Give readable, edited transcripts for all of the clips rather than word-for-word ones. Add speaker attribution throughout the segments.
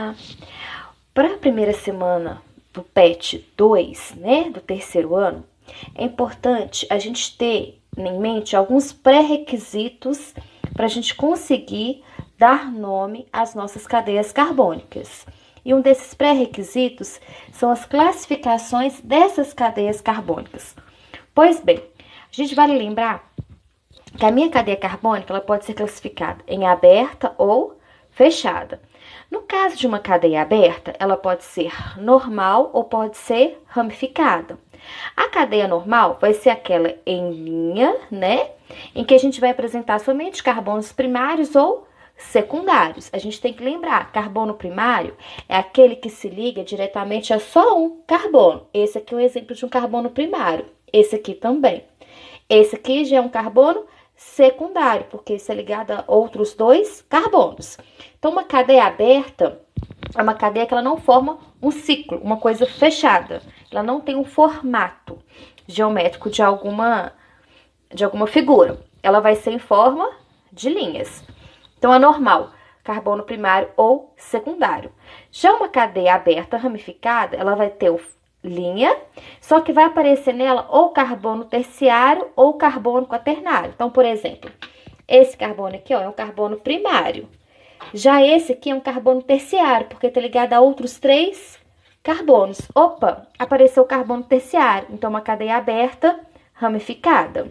Speaker 1: Olá! Para a primeira semana do PET 2, né, do terceiro ano, é importante a gente ter em mente alguns pré-requisitos para a gente conseguir dar nome às nossas cadeias carbônicas. E um desses pré-requisitos são as classificações dessas cadeias carbônicas. Pois bem, a gente vale lembrar que a minha cadeia carbônica ela pode ser classificada em aberta ou fechada. No caso de uma cadeia aberta, ela pode ser normal ou pode ser ramificada. A cadeia normal vai ser aquela em linha, né? Em que a gente vai apresentar somente carbonos primários ou secundários. A gente tem que lembrar, carbono primário é aquele que se liga diretamente a só um carbono. Esse aqui é um exemplo de um carbono primário. Esse aqui também. Esse aqui já é um carbono secundário, porque isso é ligado a outros dois carbonos. Então, uma cadeia aberta é uma cadeia que ela não forma um ciclo, uma coisa fechada. Ela não tem um formato geométrico de alguma figura. Ela vai ser em forma de linhas. Então, é normal, carbono primário ou secundário. Já uma cadeia aberta ramificada, ela vai ter linha, só que vai aparecer nela ou carbono terciário ou carbono quaternário. Então, por exemplo, esse carbono aqui ó, é um carbono primário. Já esse aqui é um carbono terciário, porque está ligado a outros 3 carbonos. Opa, apareceu o carbono terciário, então uma cadeia aberta ramificada.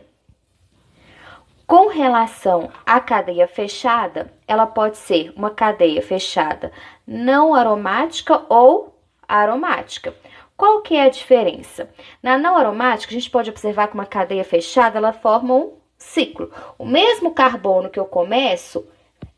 Speaker 1: Com relação à cadeia fechada, ela pode ser uma cadeia fechada não aromática ou aromática. Qual que é a diferença? Na não aromática, a gente pode observar que uma cadeia fechada, ela forma um ciclo. O mesmo carbono que eu começo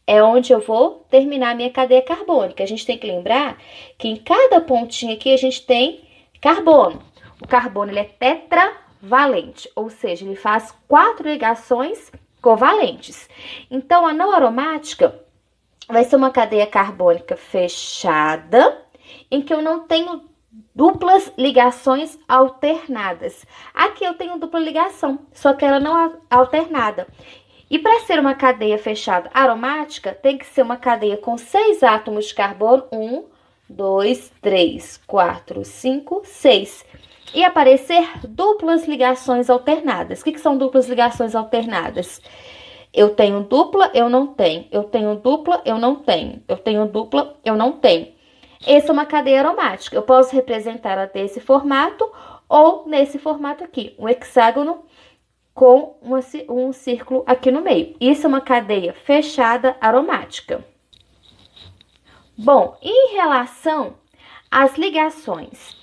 Speaker 1: é onde eu vou terminar a minha cadeia carbônica. A gente tem que lembrar que em cada pontinho aqui a gente tem carbono. O carbono ele é tetravalente, ou seja, ele faz 4 ligações covalentes. Então, a não aromática vai ser uma cadeia carbônica fechada, em que eu não tenho duplas ligações alternadas. Aqui eu tenho dupla ligação, só que ela não é alternada. E para ser uma cadeia fechada aromática, tem que ser uma cadeia com 6 átomos de carbono. 1, 2, 3, 4, 5, 6. E aparecer duplas ligações alternadas. O que são duplas ligações alternadas? Eu tenho dupla, eu não tenho. Eu tenho dupla, eu não tenho. Eu tenho dupla, eu não tenho. Essa é uma cadeia aromática. Eu posso representar ela desse formato ou nesse formato aqui. Um hexágono com um círculo aqui no meio. Isso é uma cadeia fechada aromática. Bom, em relação às ligações,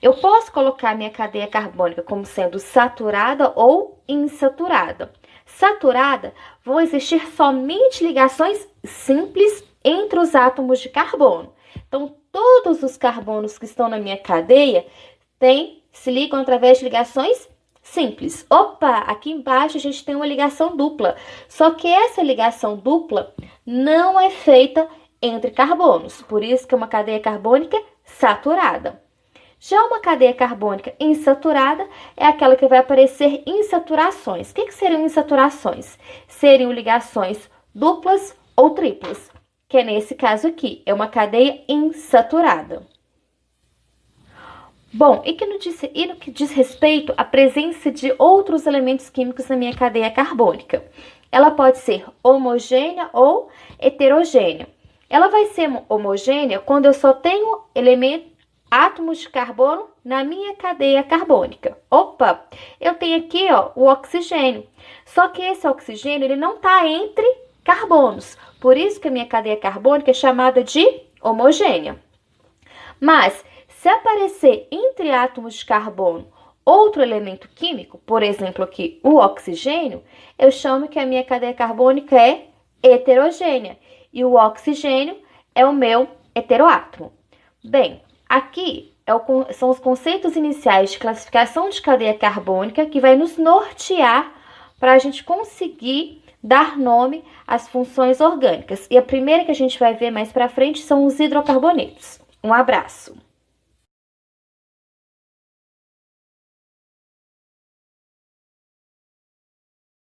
Speaker 1: eu posso colocar minha cadeia carbônica como sendo saturada ou insaturada. Saturada, vão existir somente ligações simples entre os átomos de carbono. Então, todos os carbonos que estão na minha cadeia se ligam através de ligações simples. Opa, aqui embaixo a gente tem uma ligação dupla. Só que essa ligação dupla não é feita entre carbonos. Por isso que é uma cadeia carbônica saturada. Já uma cadeia carbônica insaturada é aquela que vai aparecer insaturações. O que seriam insaturações? Seriam ligações duplas ou triplas, que é nesse caso aqui, é uma cadeia insaturada. Bom, e no que diz respeito à presença de outros elementos químicos na minha cadeia carbônica? Ela pode ser homogênea ou heterogênea. Ela vai ser homogênea quando eu só tenho átomos de carbono na minha cadeia carbônica. Opa, eu tenho aqui ó, o oxigênio. Só que esse oxigênio ele não está entre carbonos. Por isso que a minha cadeia carbônica é chamada de homogênea. Mas, se aparecer entre átomos de carbono outro elemento químico, por exemplo aqui o oxigênio, eu chamo que a minha cadeia carbônica é heterogênea. E o oxigênio é o meu heteroátomo. Bem, aqui são os conceitos iniciais de classificação de cadeia carbônica que vai nos nortear para a gente conseguir dar nome às funções orgânicas. E a primeira que a gente vai ver mais para frente são os hidrocarbonetos. Um abraço!